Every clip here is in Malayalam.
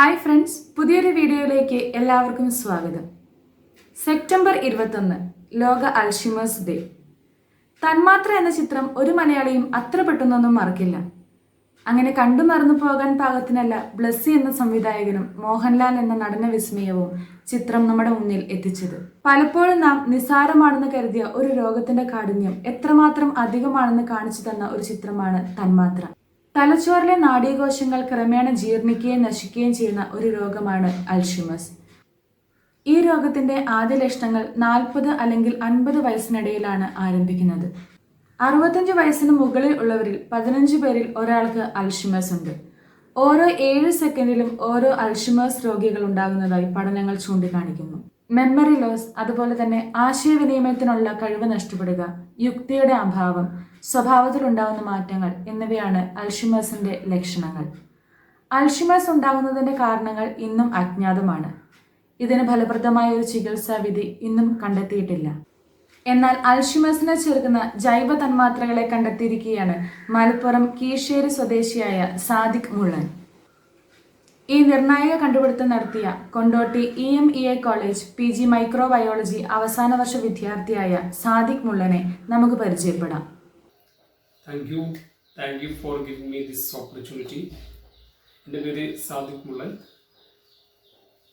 ഹായ് ഫ്രണ്ട്സ്, പുതിയൊരു വീഡിയോയിലേക്ക് എല്ലാവർക്കും സ്വാഗതം. സെപ്റ്റംബർ 21 ലോക അൽഷിമേഴ്സ് ഡേ. തന്മാത്ര എന്ന ചിത്രം ഒരു മലയാളിയും അത്ര പെട്ടെന്നൊന്നും മറക്കില്ല. അങ്ങനെ കണ്ടു മറന്നു പോകാൻ പാകത്തിനല്ല ബ്ലസ്സി എന്ന സംവിധായകനും മോഹൻലാൽ എന്ന നടന വിസ്മയവും ചിത്രം നമ്മുടെ മുന്നിൽ എത്തിച്ചത്. പലപ്പോഴും നാം നിസ്സാരമാണെന്ന് കരുതിയ ഒരു രോഗത്തിന്റെ കാഠിന്യം എത്രമാത്രം അധികമാണെന്ന് കാണിച്ചു തന്ന ഒരു ചിത്രമാണ് തന്മാത്ര. തലച്ചോറിലെ നാഡീകോശങ്ങൾ ക്രമേണ ജീർണിക്കുകയും നശിക്കുകയും ചെയ്യുന്ന ഒരു രോഗമാണ് അൽഷിമേഴ്സ്. ഈ രോഗത്തിന്റെ ആദ്യ ലക്ഷണങ്ങൾ 40 അല്ലെങ്കിൽ 50 വയസ്സിനിടയിലാണ് ആരംഭിക്കുന്നത്. 65 വയസ്സിന് മുകളിൽ ഉള്ളവരിൽ 15 പേരിൽ ഒരാൾക്ക് അൽഷിമേഴ്സ് ഉണ്ട്. ഓരോ 7 സെക്കൻഡിലും ഓരോ അൽഷിമേഴ്സ് രോഗികൾ ഉണ്ടാകുന്നതായി പഠനങ്ങൾ ചൂണ്ടിക്കാണിക്കുന്നു. മെമ്മറി ലോസ്, അതുപോലെ തന്നെ ആശയവിനിമയത്തിനുള്ള കഴിവ് നഷ്ടപ്പെടുക, യുക്തിയുടെ അഭാവം, സ്വഭാവത്തിലുണ്ടാകുന്ന മാറ്റങ്ങൾ എന്നിവയാണ് അൽഷിമേഴ്സിന്റെ ലക്ഷണങ്ങൾ. അൽഷിമേഴ്സ് ഉണ്ടാകുന്നതിന്റെ കാരണങ്ങൾ ഇന്നും അജ്ഞാതമാണ്. ഇതിന് ഫലപ്രദമായ ഒരു ചികിത്സാ വിധി ഇന്നും കണ്ടെത്തിയിട്ടില്ല. എന്നാൽ അൽഷിമേഴ്സിനെ ചെറുക്കുന്ന ജൈവ തന്മാത്രകളെ കണ്ടെത്തിയിരിക്കുകയാണ് മലപ്പുറം കീഴ്ശ്ശേരി സ്വദേശിയായ സാദിഖ് മുള്ളൻ. ഈ നിർണായക കണ്ടുപിടുത്തം നടത്തിയ Kondotty EMEA college PG microbiology അവസാന വർഷ വിദ്യാർത്ഥിയായ സാദിഖ് മുള്ളനെ നമുക്ക് പരിചയപ്പെടാം. Thank you for giving me this opportunity. എൻ്റെ പേര് സാദിഖ് മുള്ളൻ.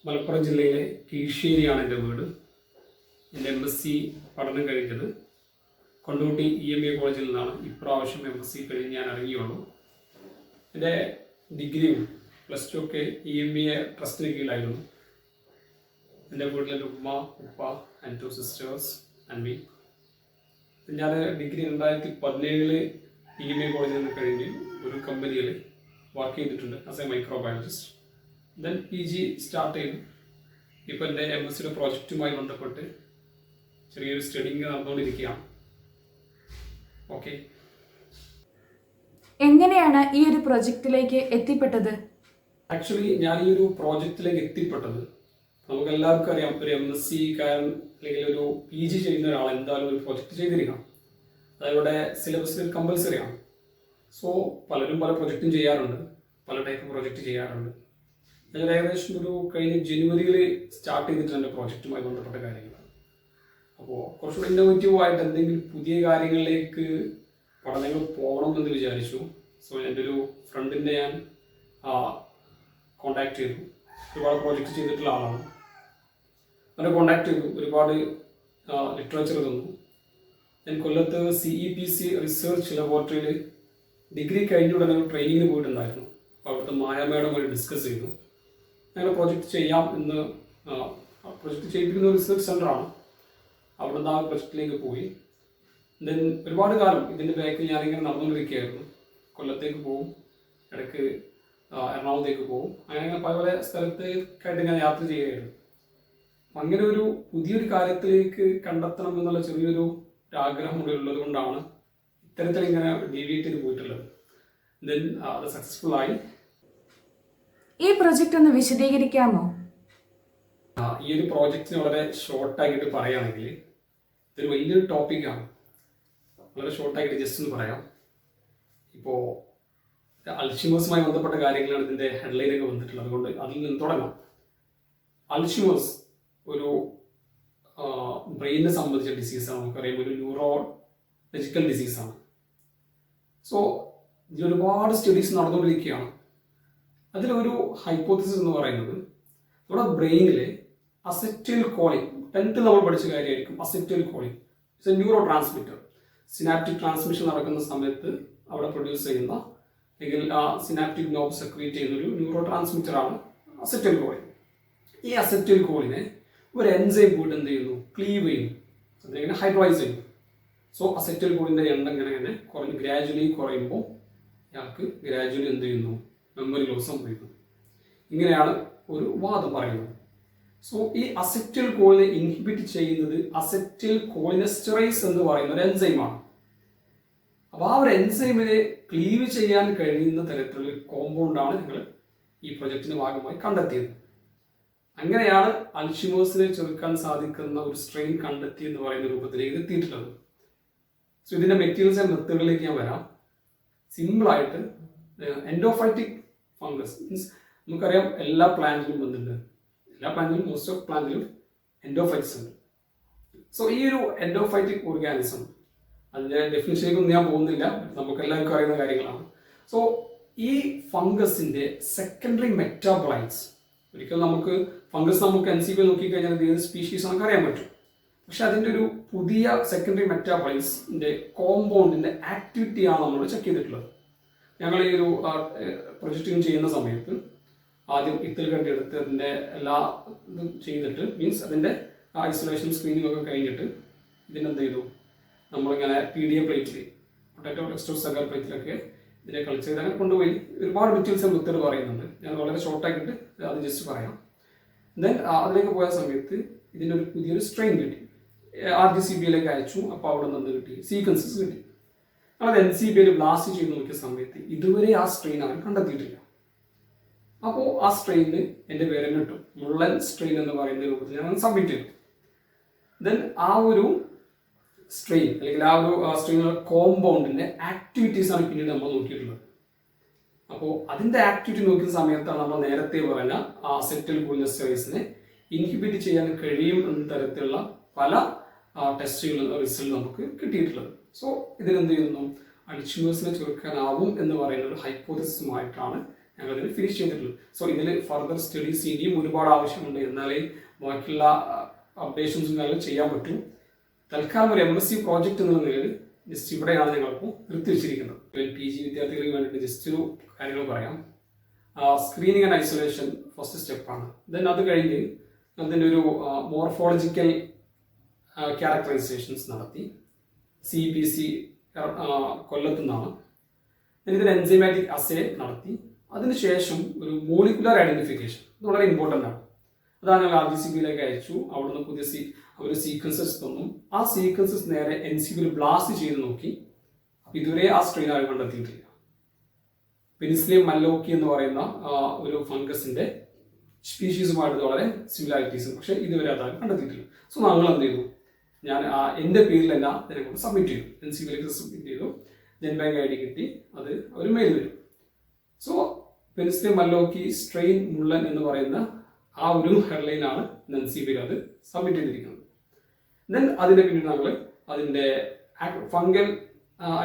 മലപ്പുറം ജില്ലയിലെ കീഴ്ശ്ശേരിയാണ് എൻ്റെ വീട്. എൻ്റെ MSc പഠനം കഴിഞ്ഞത് കൊണ്ടോട്ടി EMEA കോളേജിൽ നിന്നാണ്. ഇപ്രാവശ്യം MSc കഴിഞ്ഞ് ഞാൻ ഇറങ്ങിയുള്ളൂ. എൻ്റെ ഡിഗ്രിയും +2 ഒക്കെ EMEA ട്രസ്റ്റിന് കീഴിലായിരുന്നു. എൻ്റെ വീട്ടിലെ ഉമ്മ, ഉപ്പ ആൻഡ് 2 സിസ്റ്റേഴ്സ് ആൻഡ് മീ. ഞാൻ ഡിഗ്രി 2017 EMEA കോളേജിൽ നിന്ന് കഴിഞ്ഞ് ഒരു കമ്പനിയിൽ വർക്ക് ചെയ്തിട്ടുണ്ട് as A microbiologist. Then PG start ചെയ്തു. ഇപ്പോൾ എൻ്റെ MSc പ്രോജക്റ്റുമായി ബന്ധപ്പെട്ട് ചെറിയൊരു സ്റ്റഡിങ് നടന്നുകൊണ്ടിരിക്കുകയാണ്. ഓക്കെ, എങ്ങനെയാണ് ഈ ഒരു പ്രൊജക്റ്റിലേക്ക് എത്തിപ്പെട്ടത്? ആക്ച്വലി ഞാൻ ഈ ഒരു പ്രോജക്റ്റിലേക്ക് എത്തിപ്പെട്ടത്, നമുക്ക് എല്ലാവർക്കും അറിയാം, ഒരു MSc കാരൻ അല്ലെങ്കിൽ ഒരു PG ചെയ്യുന്ന ഒരാൾ എന്തായാലും ഒരു പ്രോജക്റ്റ് ചെയ്തിരിക്കണം. അതവിടെ സിലബസിൽ കമ്പൽസറി ആണ്. സോ പലരും പല പ്രൊജക്റ്റും ചെയ്യാറുണ്ട്, പല ടൈപ്പ് പ്രോജക്റ്റ് ചെയ്യാറുണ്ട്. ഞാൻ ഏകദേശം ഒരു കഴിഞ്ഞ ജനുവരിയിൽ സ്റ്റാർട്ട് ചെയ്തിട്ടുണ്ട് എൻ്റെ പ്രോജക്റ്റുമായി ബന്ധപ്പെട്ട കാര്യങ്ങൾ. അപ്പോൾ കുറച്ചുകൂടി ഇന്നോവേറ്റീവായിട്ട് എന്തെങ്കിലും പുതിയ കാര്യങ്ങളിലേക്ക് പഠനങ്ങൾ പോകണം എന്ന് വിചാരിച്ചു. സോ എൻ്റെ ഒരു ഫ്രണ്ടിനെ ഞാൻ കോണ്ടാക്ട് ചെയ്തു. ഒരുപാട് പ്രോജക്റ്റ് ചെയ്തിട്ടുള്ള ആളാണ്. അവരെ കോണ്ടാക്ട് ചെയ്തു, ഒരുപാട് ലിറ്ററേച്ചർ തന്നു. ഞാൻ കൊല്ലത്ത് CEPC റിസർച്ച് ലബോറട്ടറിയിൽ ഡിഗ്രി കഴിഞ്ഞ ഉടനെ ഒരു ട്രെയിനിങ്ങിന് പോയിട്ടുണ്ടായിരുന്നു. അപ്പോൾ അവിടുത്തെ മായ മേഡം വഴി ഡിസ്കസ് ചെയ്തു ഞങ്ങൾ പ്രോജക്റ്റ് ചെയ്യാം എന്ന്. പ്രൊജക്റ്റ് ചെയ്യിപ്പിക്കുന്ന ഒരു റിസർച്ച് സെൻ്ററാണ്. അവിടുന്ന് ആ പ്രൊജക്റ്റിലേക്ക് പോയി. ദെൻ ഒരുപാട് കാലം ഇതിൻ്റെ ബാക്കിൽ ഞാനിങ്ങനെ നടന്നുകൊണ്ടിരിക്കുകയായിരുന്നു. കൊല്ലത്തേക്ക് പോവും, ഇടയ്ക്ക് എറണാകുളത്തേക്ക് പോകും, അങ്ങനെ പല പല സ്ഥലത്തേക്കായിട്ട് ഞാൻ യാത്ര ചെയ്യുകയായിരുന്നു. അങ്ങനെ ഒരു പുതിയൊരു കാര്യത്തിലേക്ക് കണ്ടെത്തണം എന്നുള്ള ചെറിയൊരു ആഗ്രഹം കൂടി ഉള്ളത് കൊണ്ടാണ് ഇത്തരത്തിൽ ഇങ്ങനെ ഡീവിയേറ്റ് ചെയ്ത് പോയിട്ടുള്ളത്. ദെൻ അത് സക്സസ്ഫുൾ ആയി. ഈ പ്രൊജക്റ്റ് ഒന്ന് വിശദീകരിക്കാമോ? ഈ ഒരു പ്രോജക്റ്റിന് വളരെ ഷോർട്ടാക്കിയിട്ട് പറയുകയാണെങ്കിൽ ഇതൊരു വലിയൊരു ടോപ്പിക്കാണ്. വളരെ ഷോർട്ടാക്കിയിട്ട് ജസ്റ്റ് ഒന്ന് പറയാം. ഇപ്പോൾ അൽഷിമേഴ്സുമായി ബന്ധപ്പെട്ട കാര്യങ്ങളാണ് ഇതിൻ്റെ ഹെഡ്ലൈനൊക്കെ വന്നിട്ടുള്ളത്. അതുകൊണ്ട് അതിൽ നിന്ന് തുടങ്ങാം. അൽഷിമേഴ്സ് ഒരു ബ്രെയിനിനെ സംബന്ധിച്ച ഡിസീസാണ്. നമുക്കറിയാം, ഒരു ന്യൂറോളജിക്കൽ ഡിസീസാണ്. സോ ഇതിൽ ഒരുപാട് സ്റ്റഡീസ് നടന്നുകൊണ്ടിരിക്കുകയാണ്. അതിലൊരു ഹൈപ്പോത്തിസിസ് എന്ന് പറയുന്നത് നമ്മുടെ ബ്രെയിനിലെ അസെറ്റൈൽ കോളിൻ, 10th നമ്മൾ പഠിച്ച കാര്യമായിരിക്കും. Acetylcholine it's a neurotransmitter. Synaptic transmission നടക്കുന്ന സമയത്ത് അവിടെ പ്രൊഡ്യൂസ് ചെയ്യുന്ന അല്ലെങ്കിൽ ആ സിനാപ്റ്റിക് നോബ് സെക്രീറ്റ് ചെയ്യുന്നൊരു ന്യൂറോ ട്രാൻസ്മിറ്ററാണ് അസെറ്റൈൽ കോളിൻ. ഈ അസെറ്റൈൽ കോളിനെ ഒരു എൻസൈം പോയിട്ട് എന്ത് ചെയ്യുന്നു, ക്ലീവ് ചെയ്യുന്നു, അതിനെ ഹൈഡ്രൈസ് ചെയ്യുന്നു. സോ അസെറ്റൈൽ കോളിൻ്റെ എണ്ണം ഇങ്ങനെ ഗ്രാജുവലി കുറയുമ്പോൾ ഇയാൾക്ക് ഗ്രാജുവലി എന്ത് ചെയ്യുന്നു, മെമ്മറി ലോസ് സംഭവിക്കുന്നു. ഇങ്ങനെയാണ് ഒരു വാദം പറയുന്നത്. സോ ഈ അസെറ്റൈൽ കോളിനെ ഇൻഹിബിറ്റ് ചെയ്യുന്നത് അസെറ്റൈൽ കോളിനെസ്റ്ററേസ് എന്ന് പറയുന്ന ഒരു എൻസൈമാണ്. അപ്പോൾ ആ ഒരു എൻസൈമിനെ ക്ലീവ് ചെയ്യാൻ കഴിയുന്ന തരത്തിലുള്ള കോമ്പൗണ്ടാണ് ഞങ്ങൾ ഈ പ്രൊജക്റ്റിന്റെ ഭാഗമായി കണ്ടെത്തിയത്. അങ്ങനെയാണ് അൽഷിമേഴ്സിനെ ചെറുക്കാൻ സാധിക്കുന്ന ഒരു സ്ട്രെയിൻ കണ്ടെത്തി എന്ന് പറയുന്ന രൂപത്തിലേക്ക് എത്തിയിട്ടുള്ളത്. സോ ഇതിൻ്റെ മെറ്റീരിയൽസ് ആൻഡ് മെത്തേഡിലേക്ക് ഞാൻ വരാം. സിമ്പിളായിട്ട് എൻഡോഫൈറ്റിക് ഫംഗസ് മീൻസ് നമുക്കറിയാം എല്ലാ പ്ലാന്റിലും എന്തുണ്ട്, എല്ലാ പ്ലാന്റിലും മോസ്റ്റ് ഓഫ് പ്ലാന്റിലും എൻഡോഫൈറ്റ്സ് ഉണ്ട്. സോ ഈ ഒരു എൻഡോഫൈറ്റിക് ഓർഗാനിസം, അതിൻ്റെ ഡെഫിനിഷനിലേക്കൊന്നും ഞാൻ പോകുന്നില്ല, നമുക്ക് എല്ലാവർക്കും അറിയുന്ന കാര്യങ്ങളാണ്. സോ ഈ ഫംഗസിൻ്റെ സെക്കൻഡറി മെറ്റാബോളൈറ്റ്സ്, ഒരിക്കൽ നമുക്ക് ഫംഗസ് നമുക്ക് NCP നോക്കിക്കഴിഞ്ഞാൽ ഇത് ഏത് സ്പീഷീസ് നമുക്ക് അറിയാൻ പറ്റും. പക്ഷെ അതിൻ്റെ ഒരു പുതിയ സെക്കൻഡറി മെറ്റാബോളൈറ്റ്സിൻ്റെ കോമ്പൗണ്ടിൻ്റെ ആക്ടിവിറ്റിയാണ് നമ്മൾ ചെക്ക് ചെയ്തിട്ടുള്ളത്. ഞങ്ങൾ ഈ ഒരു പ്രൊജക്റ്റിംഗ് ചെയ്യുന്ന സമയത്ത് ആദ്യം ഇത്തിൽ കണ്ടെടുത്ത് അതിൻ്റെ എല്ലാ ഇതും ചെയ്തിട്ട്, മീൻസ് അതിൻ്റെ ഐസൊലേഷൻ സ്ക്രീനിങ് ഒക്കെ കഴിഞ്ഞിട്ട് ഇതിനെന്ത് ചെയ്തു, നമ്മളിങ്ങനെ PDA പ്ലേറ്റിൽ, പൊട്ടാറ്റോ ടെക്സ്റ്റോർ സഗർ പ്ലേറ്റിലൊക്കെ ഇതിനെ കളിച്ച് അങ്ങനെ കൊണ്ടുപോയി ഒരുപാട് ഡീറ്റെയിൽസ് മെത്തേഡ് പറയുന്നുണ്ട്. ഞാൻ വളരെ ഷോർട്ടാക്കിയിട്ട് അത് ജസ്റ്റ് പറയാം. ദെൻ അതിലേക്ക് പോയ സമയത്ത് ഇതിൻ്റെ ഒരു പുതിയൊരു സ്ട്രെയിൻ കിട്ടി. RGCBയിലേക്ക് അയച്ചു. അപ്പോൾ അവിടെ നിന്ന് കിട്ടി, സീക്വൻസസ് കിട്ടി. അത് NCBയിൽ ബ്ലാസ്റ്റ് ചെയ്ത് നോക്കിയ സമയത്ത് ഇതുവരെ ആ സ്ട്രെയിൻ അവർ കണ്ടെത്തിയിട്ടില്ല. അപ്പോൾ ആ സ്ട്രെയിനിന് എൻ്റെ പേര് തന്നെ ഇട്ടു, മുള്ളൻ സ്ട്രെയിൻ എന്ന് പറയുന്ന രൂപത്തിൽ ഞാൻ സബ്മിറ്റ് ചെയ്തു. ദെൻ ആ ഒരു സ്ട്രെയിൻ അല്ലെങ്കിൽ ആ ഒരു സ്ട്രെയിനുള്ള കോമ്പൗണ്ടിൻ്റെ ആക്ടിവിറ്റീസാണ് പിന്നീട് നമ്മൾ നോക്കിയിട്ടുള്ളത്. അപ്പോൾ അതിൻ്റെ ആക്ടിവിറ്റി നോക്കുന്ന സമയത്താണ് നമ്മൾ നേരത്തെ പറഞ്ഞ ആ അസെറ്റൈൽ കോളിനെസ്റ്ററേസിനെ ഇൻഹിബിറ്റ് ചെയ്യാൻ കഴിയും എന്ന തരത്തിലുള്ള പല ടെസ്റ്റുകളും റിസൾട്ട് നമുക്ക് കിട്ടിയിട്ടുള്ളത്. സോ ഇതിനെന്ത് ചെയ്യുന്നു, അൾഷിമേഴ്സിനെ ചെറുക്കാനാവും എന്ന് പറയുന്ന ഒരു ഹൈപ്പോത്തസിസുമായിട്ടാണ് ഞങ്ങൾ ഇതിന് ഫിനിഷ് ചെയ്തിട്ടുള്ളത്. സോ ഇതിൽ ഫർദർ സ്റ്റഡീസ് ഇനിയും ഒരുപാട് ആവശ്യമുണ്ട്, എന്നാലേ ബാക്കിയുള്ള അപ്ഡേഷൻസും കാര്യങ്ങളും ചെയ്യാൻ പറ്റും. തൽക്കാലം ഒരു MSc പ്രോജക്റ്റ് എന്നുള്ള നിലയിൽ ജസ്റ്റ് ഇവിടെയാണ് ഞങ്ങളിപ്പോൾ നിർത്തിവെച്ചിരിക്കുന്നത്. PG വിദ്യാർത്ഥികൾക്ക് വേണ്ടിയിട്ട് ജസ്റ്റ് ഒരു കാര്യങ്ങൾ പറയാം. സ്ക്രീനിങ് ആൻഡ് ഐസൊലേഷൻ ഫസ്റ്റ് സ്റ്റെപ്പാണ്. ദെൻ അത് കഴിഞ്ഞ് അതിൻ്റെ ഒരു മോർഫോളജിക്കൽ ക്യാരക്ടറൈസേഷൻസ് നടത്തി. CBC കൊല്ലത്തു നിന്നാണ്. ഇതിന് എൻസൈമാറ്റിക് അസേ നടത്തി. അതിനുശേഷം ഒരു മോളിക്കുലർ ഐഡന്റിഫിക്കേഷൻ, ഇത് വളരെ ഇമ്പോർട്ടൻ്റ് ആണ്. അതാണ് ഞങ്ങൾ RGCBയിലേക്ക് അയച്ചു. അവിടുന്ന് പുതിയ അവർ സീക്വൻസസ് തന്നു. ആ സീക്വൻസസ് നേരെ NCBയിൽ ബ്ലാസ്റ്റ് ചെയ്ത് നോക്കി. അപ്പോൾ ഇതുവരെ ആ സ്ട്രെയിൻ ആരും കണ്ടെത്തിയിട്ടില്ല. പെനിസിലിയം മല്ലോക്കി എന്ന് പറയുന്ന ഒരു ഫംഗസിന്റെ സ്പീഷീസുമായിട്ട് വളരെ സിമിലാരിറ്റീസ്, പക്ഷെ ഇതുവരെ അതാരും കണ്ടെത്തിയിട്ടില്ല. സോ ഞങ്ങൾ എന്ത് ചെയ്തു, ഞാൻ എൻ്റെ പേരിലല്ല ഇതിനെക്കൊണ്ട് സബ്മിറ്റ് ചെയ്തു, NCBയിലേക്ക് സബ്മിറ്റ് ചെയ്തു. ജെൻബാങ്ക് ID കിട്ടി, അത് ഒരു മെയിൽ വരും. സോ പെനിസിലിയം മല്ലോക്കി സ്ട്രെയിൻ മുള്ളൻ എന്ന് പറയുന്ന ആ ഒരു ഹെഡ്ലൈനാണ് NCBയിൽ അത് സബ്മിറ്റ് ചെയ്തിരിക്കുന്നത്. ദെൻ അതിനെ പിന്നീട് നമ്മൾ അതിൻ്റെ ഫംഗൽ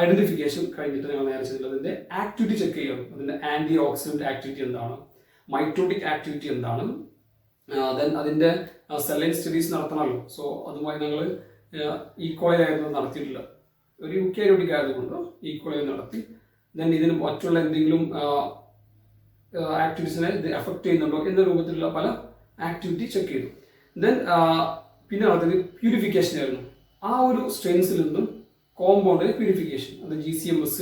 ഐഡന്റിഫിക്കേഷൻ കഴിഞ്ഞിട്ട് ഞങ്ങൾ നേരെ ചെയ്തിട്ടുള്ളത് അതിൻ്റെ ആക്ടിവിറ്റി ചെക്ക് ചെയ്യണം. അതിൻ്റെ ആൻറ്റി ഓക്സിഡൻറ്റ് ആക്ടിവിറ്റി എന്താണ്, മൈറ്റോട്ടിക് ആക്ടിവിറ്റി എന്താണ്. ദെൻ അതിൻ്റെ സെലൈൻ സ്റ്റഡീസ് നടത്തണമല്ലോ. സോ അതുമായി ഞങ്ങൾ ഈക്വലായിരുന്നു നടത്തിയിട്ടില്ല, ഒരു യൂക്കാരിയോട്ടിക് ആയതുകൊണ്ട് ഈക്വലായി നടത്തി. ദെൻ ഇതിന് മറ്റുള്ള എന്തെങ്കിലും ആക്ടിവിറ്റീസിനെ ഇത് എഫക്റ്റ് ചെയ്യുന്നുണ്ടോ എന്ന രൂപത്തിലുള്ള പല ആക്ടിവിറ്റി ചെക്ക് ചെയ്തു. ദെൻ പിന്നെ നടത്തിയത് പ്യൂരിഫിക്കേഷൻ ആയിരുന്നു. ആ ഒരു സ്ട്രെയിൻസിൽ നിന്നും കോമ്പൗണ്ട് പ്യൂരിഫിക്കേഷൻ, അത് GCMS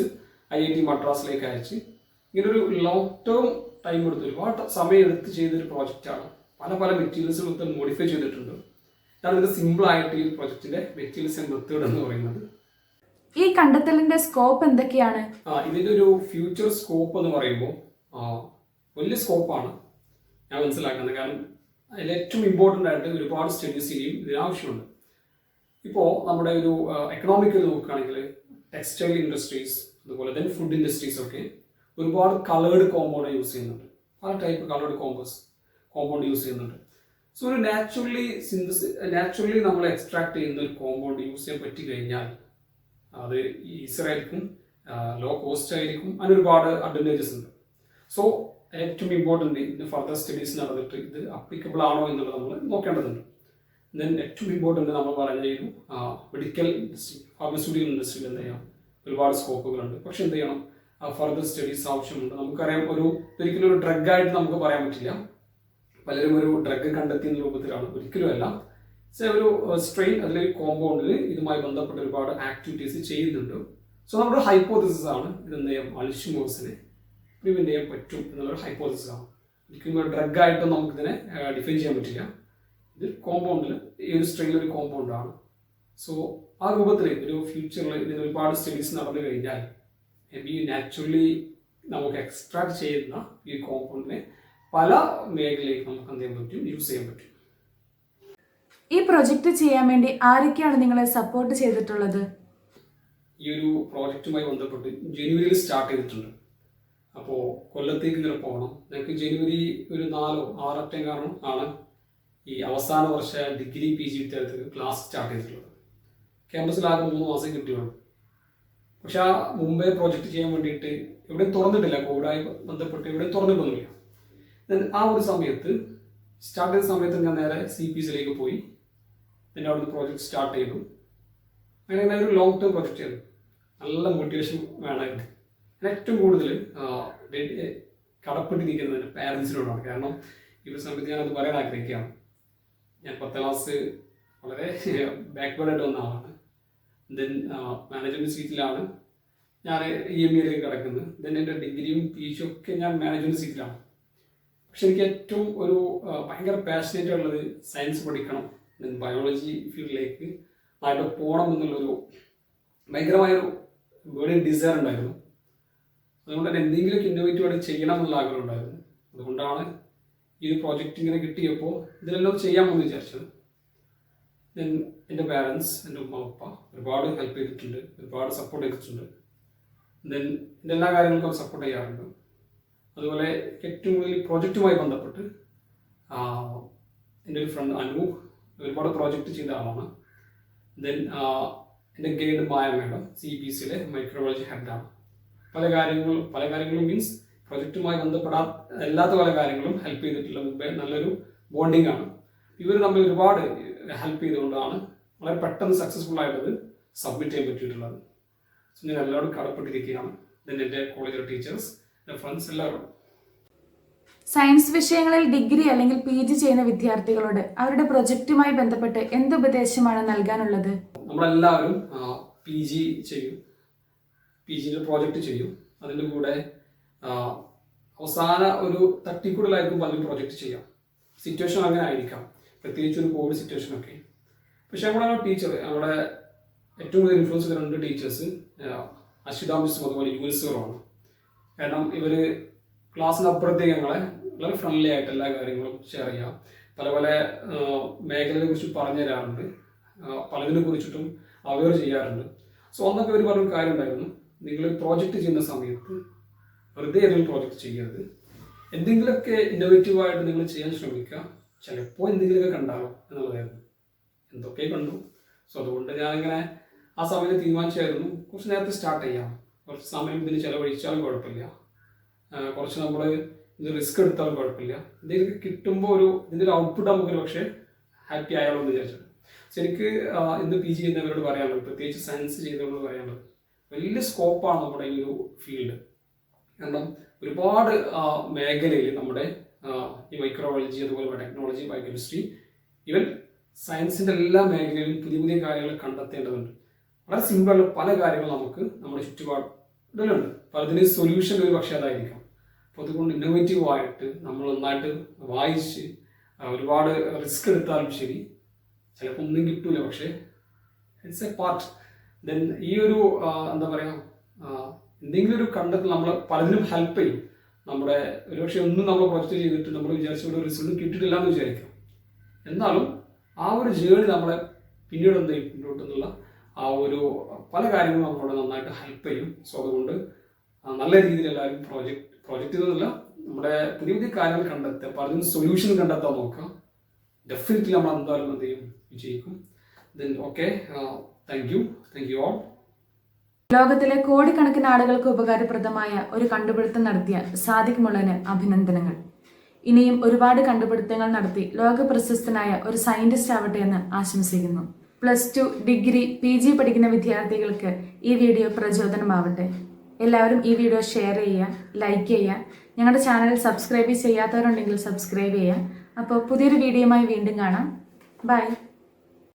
IIT മദ്രാസിലേക്ക് അയച്ച് ഇങ്ങനൊരു ലോങ് ടേം ടൈം എടുത്ത് ഒരുപാട് സമയം എടുത്ത് ചെയ്തൊരു പ്രോജക്റ്റാണ്. പല പല മെറ്റീരിയൽസ് മോഡിഫൈ ചെയ്തിട്ടുണ്ട്. ഇതാണ് ഇതിൻ്റെ സിമ്പിളായിട്ട് ഈ പ്രോജക്റ്റിൻ്റെ മെറ്റീരിയൽസ് ആൻഡ് മെത്തേഡ് എന്ന് പറയുന്നത്. ഈ കണ്ടെത്തലിന്റെ സ്കോപ്പ് എന്തൊക്കെയാണ്? ഇതിൻ്റെ ഒരു ഫ്യൂച്ചർ സ്കോപ്പ് എന്ന് പറയുമ്പോൾ വലിയ സ്കോപ്പാണ് ഞാൻ മനസ്സിലാക്കുന്നത്. കാരണം അതിൽ ഏറ്റവും ഇമ്പോർട്ടൻ്റ് ആയിട്ട് ഒരുപാട് സ്റ്റഡീസ് ഇനിയും ഇതിനാവശ്യമുണ്ട്. ഇപ്പോൾ നമ്മുടെ ഒരു എക്കണോമിക്കൽ നോക്കുകയാണെങ്കിൽ ടെക്സ്റ്റൈൽ ഇൻഡസ്ട്രീസ്, അതുപോലെ തന്നെ ഫുഡ് ഇൻഡസ്ട്രീസ് ഒക്കെ ഒരുപാട് കളേർഡ് കോമ്പൗണ്ട് യൂസ് ചെയ്യുന്നുണ്ട്. പല ടൈപ്പ് കളേർഡ് കോമ്പൗണ്ട് യൂസ് ചെയ്യുന്നുണ്ട്. സോ ഒരു നാച്ചുറലി നമ്മൾ എക്സ്ട്രാക്ട് ചെയ്യുന്ന ഒരു കോമ്പൗണ്ട് യൂസ് ചെയ്യാൻ പറ്റി കഴിഞ്ഞാൽ അത് ഈസിയായിരിക്കും, ലോ കോസ്റ്റ് ആയിരിക്കും, അതിന് ഒരുപാട് അഡ്വാൻറ്റേജസ് ഉണ്ട്. സോ ഏറ്റവും ഇമ്പോർട്ടൻ്റ് ഇതിന് ഫർദർ സ്റ്റഡീസ് നടന്നിട്ട് ഇത് അപ്ലിക്കബിൾ ആണോ എന്നുള്ളത് നമ്മൾ നോക്കേണ്ടതുണ്ട്. ദെൻ ഏറ്റവും ഇമ്പോർട്ടൻ്റ് നമ്മൾ പറഞ്ഞ ഒരു മെഡിക്കൽ ഇൻഡസ്ട്രി, ഫാർമസ്യൂട്ടിക്കൽ ഇൻഡസ്ട്രിയിൽ എന്ത് ചെയ്യാം, ഒരുപാട് സ്കോപ്പുകളുണ്ട്. പക്ഷെ എന്ത് ചെയ്യണം, ഫർദർ സ്റ്റഡീസ് ആവശ്യമുണ്ട്. നമുക്കറിയാം ഒരിക്കലും ഒരു ഡ്രഗായിട്ട് നമുക്ക് പറയാൻ പറ്റില്ല. പലരും ഒരു ഡ്രഗ് കണ്ടെത്തിയ രൂപത്തിലാണ്, ഒരിക്കലുമല്ല. ഒരു സ്ട്രെയിൻ അതിലൊരു കോമ്പൗണ്ടിൽ ഇതുമായി ബന്ധപ്പെട്ട ഒരുപാട് ആക്ടിവിറ്റീസ് ചെയ്യുന്നുണ്ട്. സോ നമ്മുടെ ഹൈപ്പോത്തസിസ് ആണ് ഇതെന്ത് ചെയ്യാം, അൾഷിമേഴ്സിനെ പ്രിവെൻറ്റ് ചെയ്യാൻ പറ്റും എന്നുള്ളൊരു ഹൈപ്പോത്തസിസ് ആണ്. ഒരിക്കലും ഒരു ഡ്രഗായിട്ട് നമുക്കിതിനെ ഡിഫൈൻ ചെയ്യാൻ പറ്റില്ല. ഇത് കോമ്പൗണ്ടിൽ ഈ ഒരു സ്ട്രെയിൻ ഒരു കോമ്പൗണ്ടാണ്. സോ ആ രൂപത്തിൽ ഒരു ഫ്യൂച്ചറിൽ ഇതിന് ഒരുപാട് സ്റ്റഡീസ് നടന്നു കഴിഞ്ഞാൽ മേ ബി നാച്ചുറലി നമുക്ക് എക്സ്ട്രാക്ട് ചെയ്യുന്ന ഈ കോമ്പൗണ്ടിനെ പല മേഖലയിലേക്ക് നമുക്ക് എന്ത് ചെയ്യാൻ പറ്റും, യൂസ് ചെയ്യാൻ പറ്റും. ഈ പ്രൊജക്റ്റ് ചെയ്യാൻ വേണ്ടി ആരൊക്കെയാണ് നിങ്ങളെ സപ്പോർട്ട് ചെയ്തിട്ടുള്ളത്? ഈ ഒരു പ്രോജക്റ്റുമായി ബന്ധപ്പെട്ട് ജനുവരിയിൽ സ്റ്റാർട്ട് ചെയ്തിട്ടുണ്ട്. അപ്പോൾ കൊല്ലത്തേക്ക് ഇങ്ങനെ പോകണം. ഞങ്ങൾക്ക് ജനുവരി ഒരു 4-6 കാരണം ആണ് ഈ അവസാന വർഷ ഡിഗ്രി PG വിദ്യാർത്ഥികൾക്ക് ക്ലാസ് സ്റ്റാർട്ട് ചെയ്തിട്ടുള്ളത്. ക്യാമ്പസിൽ ആകെ 3 മാസം കിട്ടിയുള്ളൂ. പക്ഷെ ആ മുമ്പേ പ്രോജക്റ്റ് ചെയ്യാൻ വേണ്ടിയിട്ട് എവിടെയും തുറന്നിട്ടില്ല, കോവിഡായി ബന്ധപ്പെട്ട് എവിടെയും തുറന്നിട്ടൊന്നുമില്ല. ആ ഒരു സമയത്ത് സ്റ്റാർട്ട് ചെയ്ത സമയത്ത് ഞാൻ നേരെ CPCയിലേക്ക് പോയി. പിന്നെ അവിടുന്ന് പ്രോജക്റ്റ് സ്റ്റാർട്ട് ചെയ്തു. അങ്ങനെ ഒരു ലോങ് ടേം പ്രോജക്റ്റ് ആയിരുന്നു. നല്ല മോട്ടിവേഷൻ വേണമായിരുന്നു. ഞാൻ ഏറ്റവും കൂടുതൽ കടപ്പെട്ടിരിക്കുന്നത് പാരൻസിനോടാണ്. കാരണം ഈ ഒരു സമയത്ത് ഞാനത് പറയാൻ ആഗ്രഹിക്കുകയാണ്. ഞാൻ 10ാം ക്ലാസ് വളരെ ബാക്ക്വേർഡായിട്ട് വന്ന ആളാണ്. ദെൻ മാനേജ്മെൻറ്റ് സീറ്റിലാണ് ഞാൻ EMEയിലേക്ക് കിടക്കുന്നത്. ദെൻ എൻ്റെ ഡിഗ്രിയും PG ഒക്കെ ഞാൻ മാനേജ്മെൻറ്റ് സീറ്റിലാണ്. പക്ഷെ എനിക്ക് ഏറ്റവും ഒരു ഭയങ്കര പാഷനേറ്റ് ഉള്ളത് സയൻസ് പഠിക്കണം, ദെൻ ബയോളജി ഫീൽഡിലേക്ക് ആയിട്ട് പോകണം എന്നുള്ളൊരു ഭയങ്കരമായൊരു ബേണിംഗ് ഡിസയർ ഉണ്ടായിരുന്നു. അതുകൊണ്ട് തന്നെ എന്തെങ്കിലുമൊക്കെ ഇന്നോവേറ്റീവായിട്ട് ചെയ്യണം എന്നുള്ള ആഗ്രഹം ഉണ്ടായിരുന്നു. അതുകൊണ്ടാണ് ഈ ഒരു പ്രോജക്റ്റ് ഇങ്ങനെ കിട്ടിയപ്പോൾ ഇതിലെല്ലാം ചെയ്യാമെന്ന് വിചാരിച്ചത്. ദെൻ എൻ്റെ പാരൻസ്, എൻ്റെ ഉമ്മ ഉപ്പ ഒരുപാട് ഹെൽപ്പ് ചെയ്തിട്ടുണ്ട്, ഒരുപാട് സപ്പോർട്ട് ചെയ്തിട്ടുണ്ട്. ദെൻ എൻ്റെ എല്ലാ കാര്യങ്ങൾക്കും സപ്പോർട്ട് ചെയ്യാറുണ്ട്. അതുപോലെ ഏറ്റവും കൂടുതൽ പ്രോജക്റ്റുമായി ബന്ധപ്പെട്ട് എൻ്റെ ഒരു ഫ്രണ്ട് അനു ഒരുപാട് പ്രോജക്റ്റ് ചെയ്ത ആളാണ്. ദെൻ എൻ്റെ ഗൈഡ് മായ മാഡം CPCയിലെ മൈക്രോബയോളജി ഹെഡാണ്. പല കാര്യങ്ങളും മീൻസ് പ്രൊജക്റ്റുമായി ബന്ധപ്പെടാത്ത പല കാര്യങ്ങളും ഹെൽപ്പ് ചെയ്തിട്ടുള്ള മുമ്പേ നല്ലൊരു ബോണ്ടിങ് ആണ്. ഇവർ തമ്മിൽ ഒരുപാട് ഹെൽപ്പ് ചെയ്തുകൊണ്ടാണ് വളരെ പെട്ടെന്ന് സക്സസ്ഫുൾ ആയിട്ടത് സബ്മിറ്റ് ചെയ്യാൻ പറ്റിയിട്ടുള്ളത്. സോ ഞാൻ എല്ലാവരും കടപ്പെട്ടിരിക്കുകയാണ്. ദെൻ എൻ്റെ കോളേജിലെ ടീച്ചേഴ്സ്, എൻ്റെ ഫ്രണ്ട്സ് എല്ലാവരും. സയൻസ് വിഷയങ്ങളിൽ ഡിഗ്രി അല്ലെങ്കിൽ PG ചെയ്യുന്ന വിദ്യാർത്ഥികളോട് അവരുടെ പ്രൊജക്റ്റുമായി ബന്ധപ്പെട്ട് എന്ത് ഉപദേശമാണ് നൽകാനുള്ളത്? നമ്മളെല്ലാവരും PG ചെയ്യും, PGയുടെ പ്രോജക്റ്റ് ചെയ്യും. അതിൻ്റെ കൂടെ അവസാന ഒരു തട്ടിക്കൂടലായിരിക്കും പലരും പ്രോജക്റ്റ് ചെയ്യാം. സിറ്റുവേഷൻ അങ്ങനെ ആയിരിക്കാം, പ്രത്യേകിച്ച് ഒരു കോവിഡ് സിറ്റുവേഷനൊക്കെ. പക്ഷെ നമ്മുടെ ടീച്ചർ, നമ്മുടെ ഏറ്റവും കൂടുതൽ ഇൻഫ്ലുവൻസ് ചെയ്ത 2 ടീച്ചേഴ്സ് അശ്വിത മിസ്സും അതുപോലെ USRമാണ്. കാരണം ഇവർ ക്ലാസ്സിനപ്പുറത്തേക്ക് ഞങ്ങളെ വളരെ ഫ്രണ്ട്ലി ആയിട്ട് എല്ലാ കാര്യങ്ങളും ഷെയർ ചെയ്യാം, പല മേഖലകളെ കുറിച്ച് പറഞ്ഞു തരാറുണ്ട്, പലതിനെ കുറിച്ചിട്ടും അവെയർ ചെയ്യാറുണ്ട്. സോ അന്നൊക്കെ ഒരു പറഞ്ഞൊരു കാര്യം ഉണ്ടായിരുന്നു, നിങ്ങൾ പ്രോജക്റ്റ് ചെയ്യുന്ന സമയത്ത് വെറുതെ ഏതെങ്കിലും പ്രോജക്റ്റ് ചെയ്യരുത്, എന്തെങ്കിലുമൊക്കെ ഇന്നോവേറ്റീവായിട്ട് നിങ്ങൾ ചെയ്യാൻ ശ്രമിക്കുക, ചിലപ്പോൾ എന്തെങ്കിലുമൊക്കെ കണ്ടാലോ എന്നുള്ളതായിരുന്നു. എന്തൊക്കെ കണ്ടു. സോ അതുകൊണ്ട് ഞാനിങ്ങനെ ആ സമയത്ത് തീരുമാനിച്ചായിരുന്നു കുറച്ച് നേരത്തെ സ്റ്റാർട്ട് ചെയ്യാം, കുറച്ച് സമയം ഇതിന് ചിലവഴിച്ചാലും കുഴപ്പമില്ല, കുറച്ച് നമ്മൾ ഇത് റിസ്ക് എടുത്താലും കുഴപ്പമില്ല, എന്തെങ്കിലും കിട്ടുമ്പോൾ ഇതിൻ്റെ ഒരു ഔട്ട്പുട്ട് നമുക്കൊരു പക്ഷേ ഹാപ്പി ആയാലോ എന്ന് വിചാരിച്ചു. ശരിക്ക് ഇന്ന് PG ചെയ്യുന്നവരോട് പറയാനുള്ളത്, പ്രത്യേകിച്ച് സയൻസ് ചെയ്യുന്നവരോട് പറയാനുള്ളത്, വലിയ സ്കോപ്പാണ് നമ്മുടെ ഈ ഒരു ഫീൽഡ്. കാരണം ഒരുപാട് മേഖലയിൽ നമ്മുടെ ഈ മൈക്രോബയോളജി, അതുപോലെ ടെക്നോളജി, ബയോകെമിസ്ട്രി, ഈവൻ സയൻസിൻ്റെ എല്ലാ മേഖലയിലും പുതിയ കാര്യങ്ങൾ കണ്ടെത്തേണ്ടതുണ്ട്. വളരെ സിമ്പിളായുള്ള പല കാര്യങ്ങളും നമുക്ക് നമ്മുടെ ചുറ്റുപാടിലുണ്ട്. പലതിന് സൊല്യൂഷൻ ഒരു പക്ഷേ അതായിരിക്കാം. അപ്പോൾ അതുകൊണ്ട് ഇന്നോവേറ്റീവായിട്ട് നമ്മൾ നന്നായിട്ട് വായിച്ച് ഒരുപാട് റിസ്ക് എടുത്താലും ശരി, ചിലപ്പോൾ ഒന്നും കിട്ടൂല, പക്ഷേ ഇറ്റ്സ് എ പാർട്ട്. ദെൻ ഈ ഒരു എന്താ പറയുക, എന്തെങ്കിലും ഒരു കണ്ടെത്തൽ നമ്മൾ പലതിനും ഹെൽപ്പ് ചെയ്യും. നമ്മുടെ ഒരുപക്ഷെ ഒന്നും നമ്മൾ പ്രൊജക്റ്റ് ചെയ്തിട്ട് നമ്മൾ വിചാരിച്ച ഒരു റിസൾട്ട് കിട്ടിയിട്ടില്ല എന്ന് വിചാരിക്കാം. എന്നാലും ആ ഒരു ജേണി നമ്മളെ പിന്നീട് എന്ത് ചെയ്യും, മുന്നോട്ടെന്നുള്ള ആ ഒരു പല കാര്യങ്ങളും നമ്മളോട് നന്നായിട്ട് ഹെൽപ്പ് ചെയ്യും. സോ അതുകൊണ്ട് നല്ല രീതിയിൽ എല്ലാവരും പ്രോജക്റ്റ് ചെയ്തതല്ല, നമ്മുടെ പുതിയ കാര്യങ്ങൾ കണ്ടെത്തുക, പലതിനും സൊല്യൂഷൻ കണ്ടെത്താൻ നോക്കുക. ഡെഫിനറ്റ്ലി നമ്മൾ എന്തായാലും എന്ത് ചെയ്യും, വിജയിക്കും. Then okay, thank you all. ലോകത്തിലെ കോടിക്കണക്കിന് ആളുകൾക്ക് ഉപകാരപ്രദമായ ഒരു കണ്ടുപിടുത്തം നടത്തിയ സാദിഖ് മുള്ളന് അഭിനന്ദനങ്ങൾ. ഇനിയും ഒരുപാട് കണ്ടുപിടുത്തങ്ങൾ നടത്തി ലോക പ്രശസ്തനായ ഒരു സയന്റിസ്റ്റ് ആവട്ടെ എന്ന് ആശംസിക്കുന്നു. +2, ഡിഗ്രി, PG പഠിക്കുന്ന വിദ്യാർത്ഥികൾക്ക് ഈ വീഡിയോ പ്രചോദനമാവട്ടെ. എല്ലാവരും ഈ വീഡിയോ ഷെയർ ചെയ്യുക, ലൈക്ക് ചെയ്യുക. ഞങ്ങളുടെ ചാനൽ സബ്സ്ക്രൈബ് ചെയ്യാത്തവരുണ്ടെങ്കിൽ സബ്സ്ക്രൈബ് ചെയ്യുക. അപ്പോൾ പുതിയൊരു വീഡിയോയുമായി വീണ്ടും കാണാം. ബൈ.